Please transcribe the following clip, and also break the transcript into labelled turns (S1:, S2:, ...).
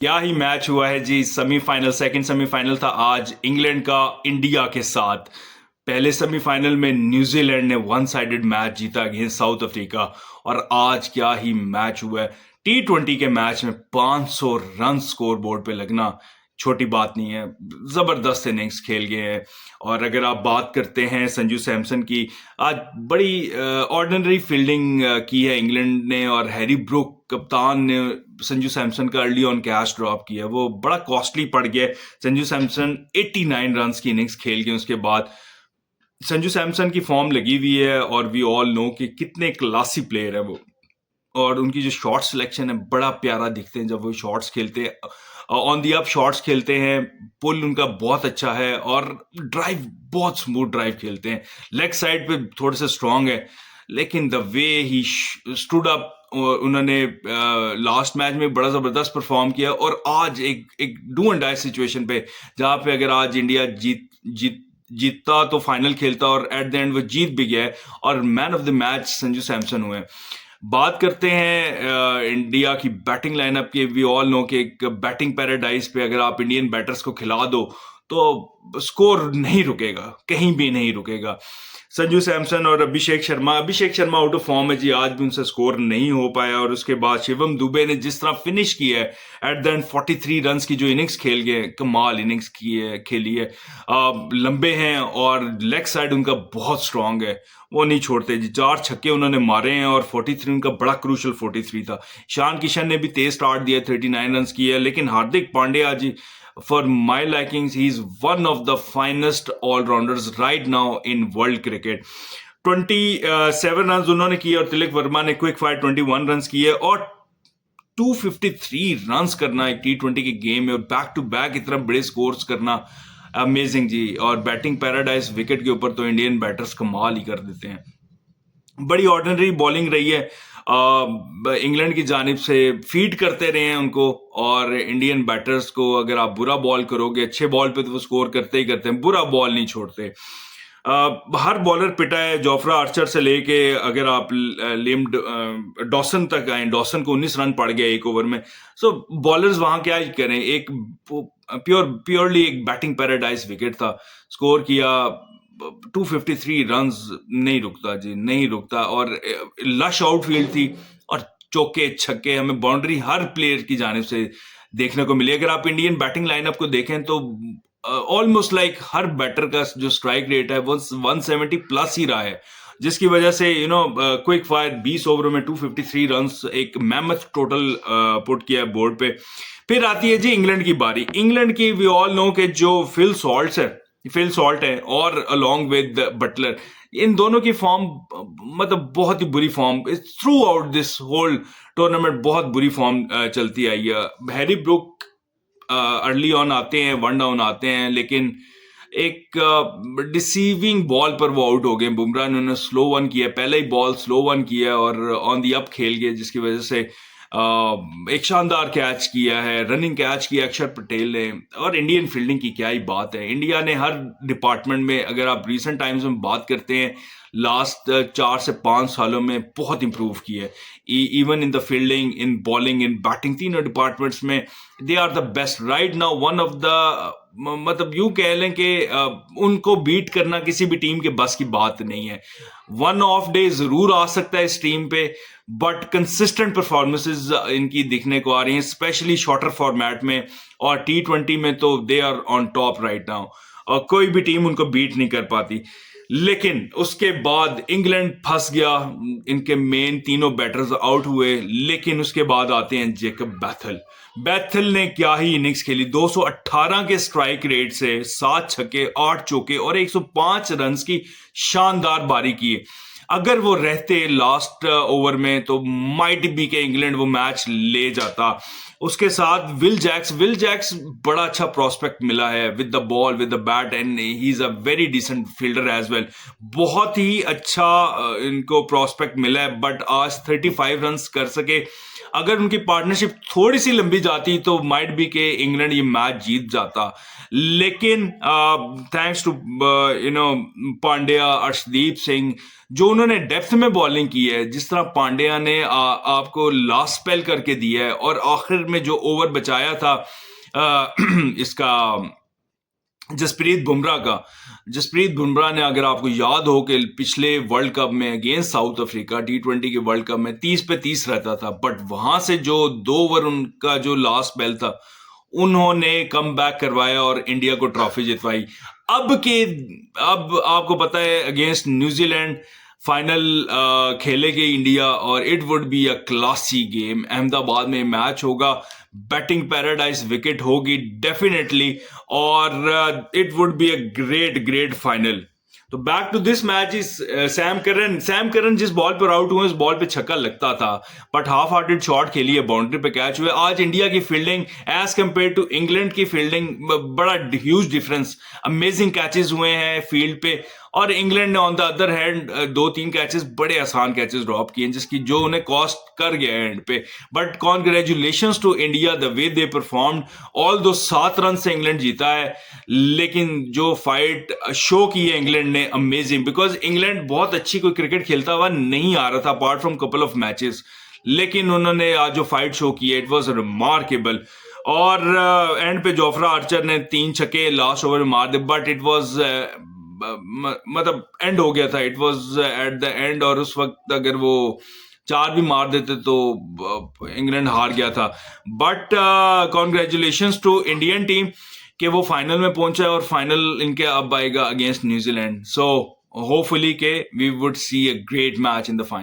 S1: क्या ही मैच हुआ है जी। सेमीफाइनल, सेकंड सेमीफाइनल था आज इंग्लैंड का इंडिया के साथ। पहले सेमीफाइनल में न्यूजीलैंड ने वन साइडेड मैच जीता अगेंस्ट साउथ अफ्रीका, और आज क्या ही मैच हुआ है। T20 के मैच में 500 रन स्कोर बोर्ड पे लगना छोटी बात नहीं है। जबरदस्त इनिंग्स खेल गए हैं। और अगर आप बात करते हैं संजू सैमसन की, आज बड़ी ऑर्डिनरी फील्डिंग की है इंग्लैंड ने, और हैरी ब्रूक कप्तान ने संजू सैमसन का अर्ली ऑन कैच ड्रॉप किया, वो बड़ा कॉस्टली पड़ गया। संजू सैमसन 89 रन की इनिंग्स खेल के उसके बाद संजू सैमसन की फॉर्म लगी हुई है, और वी ऑल नो कि कितने क्लासी प्लेयर है वो। और उनकी जो शॉट सिलेक्शन है, बड़ा प्यारा दिखते हैं जब वो शॉट्स खेलते हैं, ऑन दी अप शॉट्स खेलते हैं। पुल उनका बहुत अच्छा है, और ड्राइव बहुत स्मूथ ड्राइव खेलते हैं। लेग साइड पे थोड़े से स्ट्रांग है, लेकिन the way he stood up, उन्होंने लास्ट मैच में बड़ा जबरदस्त परफॉर्म किया। और आज एक एक डू एंड डाई सिचुएशन पे, जहां पे अगर आज इंडिया जीतता तो फाइनल खेलता, और एट द एंड वो जीत भी गया है, और man of the match Sanju Samson हुए। बात करते हैं इंडिया की बैटिंग लाइनअप की। वी ऑल नो कि एक बैटिंग पैराडाइज पे अगर आप इंडियन बैटर्स को खिला दो तो स्कोर नहीं रुकेगा, कहीं भी नहीं रुकेगा। संजू सैमसन और Abhishek Sharma out of form है जी, आज भी उनसे स्कोर नहीं हो पाया। और उसके बाद शिवम दुबे ने जिस तरह फिनिश किया है एट द एंड, 43 रन की जो इनिंग्स खेल गए, कमाल इनिंग्स खेली है। लंबे हैं और लेग साइड उनका बहुत स्ट्रांग है, वो नहीं छोड़ते जी। 4 छक्के उन्होंने मारे हैं, और 43 उनका बड़ा क्रूशल 43 था। ईशान किशन ने भी तेज स्टार्ट दिया, 39 रन की है। लेकिन हार्दिक पांड्या जी, for my likings, he's one of the finest all-rounders right now in world cricket. 27 run उन्होंने किए, और तिलक वर्मा ने क्विक फायर 21 रन किए, और 253 रन करना एक T20 के गेम में, और बैक टू बैक इतना बड़े स्कोर्स करना, अमेजिंग जी। और बैटिंग पैराडाइज विकेट के ऊपर तो इंडियन बैटर्स कमाल ही कर देते हैं। बड़ी ऑर्डिनरी बॉलिंग रही है इंग्लैंड की जानिब से, फीड करते रहे हैं उनको। और इंडियन बैटर्स को अगर आप बुरा बॉल करोगे, अच्छे बॉल पे तो वो स्कोर करते ही करते हैं, बुरा बॉल नहीं छोड़ते। हर बॉलर पिटा है, जोफ्रा आर्चर से लेके अगर आप लिम डॉसन तक आए, डॉसन को 19 रन पड़ गया एक ओवर में। सो बॉलर्स वहां क्या ही करें, एक प्योरली एक बैटिंग पैराडाइज विकेट था, स्कोर किया 253 रन्स। नहीं रुकता जी, नहीं रुकता। और लश आउटफील्ड थी, और चौके छक्के हमें बाउंड्री हर प्लेयर की जानिब से देखने को मिली। अगर आप इंडियन बैटिंग लाइनअप को देखें तो ऑलमोस्ट लाइक हर बैटर का जो स्ट्राइक रेट है वो 170 प्लस ही रहा है, जिसकी वजह से क्विक फायर 20 ओवरों में 253 रन्स, एक मैमथ टोटल पुट किया बोर्ड पे। फिर आती है जी इंग्लैंड की बारी। इंग्लैंड की वी ऑल नो के जो फिल सॉल्ट है और अलोंग विद बटलर, इन दोनों की फॉर्म मतलब बहुत ही बुरी form throughout this whole tournament, बहुत बुरी फॉर्म चलती आई है। हैरी ब्रूक अर्ली ऑन आते हैं, वन डाउन आते हैं, लेकिन एक डिसीविंग बॉल पर वो आउट हो गए। बुमराह ने उन्हें स्लो वन किया, पहले ही बॉल स्लो वन किया, और ऑन दी अप खेल गए, जिसकी वजह से एक शानदार कैच किया है, रनिंग कैच किया अक्षर पटेल ने। और इंडियन फील्डिंग की क्या ही बात है, इंडिया ने हर डिपार्टमेंट में, अगर आप रिसेंट टाइम्स में बात करते हैं, लास्ट 4 से 5 सालों में बहुत इंप्रूव किया है। Even in the fielding, in bowling, in batting, तीनों डिपार्टमेंट्स में they are the best right now. One of the मतलब यूं कह लें कि उनको बीट करना किसी भी टीम के बस की बात नहीं है। वन ऑफ डे जरूर आ सकता है इस टीम पे, बट कंसिस्टेंट परफॉर्मेंसेस इनकी दिखने को आ रही हैं, स्पेशली शॉर्टर फॉर्मेट में। और T20 में तो they are on top right now, और कोई भी टीम उनको बीट नहीं कर पाती। लेकिन उसके बाद इंग्लैंड फंस गया, इनके मेन तीनों बैटर्स आउट हुए। लेकिन उसके बाद आते हैं जेकब बैथल ने क्या ही इनिंग्स खेली, 218 के स्ट्राइक रेट से 7 छक्के 8 चौके और 105 रन की शानदार बारी की। अगर वो रहते लास्ट ओवर में तो माइट बी के इंग्लैंड वो मैच ले जाता। उसके साथ विल जैक्स बड़ा अच्छा प्रोस्पेक्ट मिला है with the ball, with the bat, and he is a very decent fielder as well. बहुत ही अच्छा इनको प्रोस्पेक्ट मिला है, बट आज 35 रन कर सके। अगर उनकी पार्टनरशिप थोड़ी सी लंबी जाती तो माइट बी के इंग्लैंड ये मैच जीत जाता। लेकिन थैंक्स टू पांड्या, अर्शदीप सिंह, जो उन्होंने डेप्थ में बॉलिंग की है, जिस तरह पांड्या ने आपको लास्ट स्पेल करके दिया है, और आखिर में जो ओवर बचाया था इसका जसप्रीत बुमराह ने, अगर आपको याद हो कि पिछले वर्ल्ड कप में अगेंस्ट साउथ अफ्रीका T20 के वर्ल्ड कप में 30 पे 30 रहता था, बट वहां से जो 2 ओवर उनका जो लास्ट स्पेल था उन्होंने कम बैक करवाया और इंडिया को ट्रॉफी जितवाई। अब आपको पता है अगेंस्ट न्यूजीलैंड फाइनल खेलेगी इंडिया और it would be a classy game. Ahmedabad में मैच होगा, बैटिंग पैराडाइज विकेट होगी डेफिनेटली, और it would be a great final. तो back to this match is Sam Curran जिस बॉल पर आउट हुए उस बॉल पे छक्का लगता था, बट हाफ हार्टेड शॉट खेली है, बाउंड्री पे कैच हुए। आज इंडिया की fielding as compare to England की फील्डिंग बड़ा ह्यूज डिफरेंस, अमेजिंग कैचेस हुए हैं फील्ड पे, और इंग्लैंड ने on the other hand 2-3 catches बड़े आसान कैचेस ड्रॉप किए जिसकी जो उन्हें कॉस्ट कर गया एंड पे। But congratulations to India the way they performed. Although 7 run से इंग्लैंड जीता है, लेकिन जो फाइट शो की है इंग्लैंड ने अमेजिंग, बिकॉज इंग्लैंड बहुत अच्छी कोई क्रिकेट खेलता हुआ नहीं आ रहा था apart from couple of matches, लेकिन उन्होंने आज जो फाइट शो की है इट वाज रिमार्केबल। और एंड पे जोफ्रा आर्चर ने 3 छक्के लास्ट ओवर में मार दे, बट इट वाज मतलब एंड हो गया था, it was at the end, और उस वक्त अगर वो 4 भी मार देते तो इंग्लैंड हार गया था। But congratulations to Indian team कि वो फाइनल में पहुंचा है, और फाइनल इनके अब आएगा अगेंस्ट न्यूजीलैंड। सो होपफुली के we would see a great match in the final.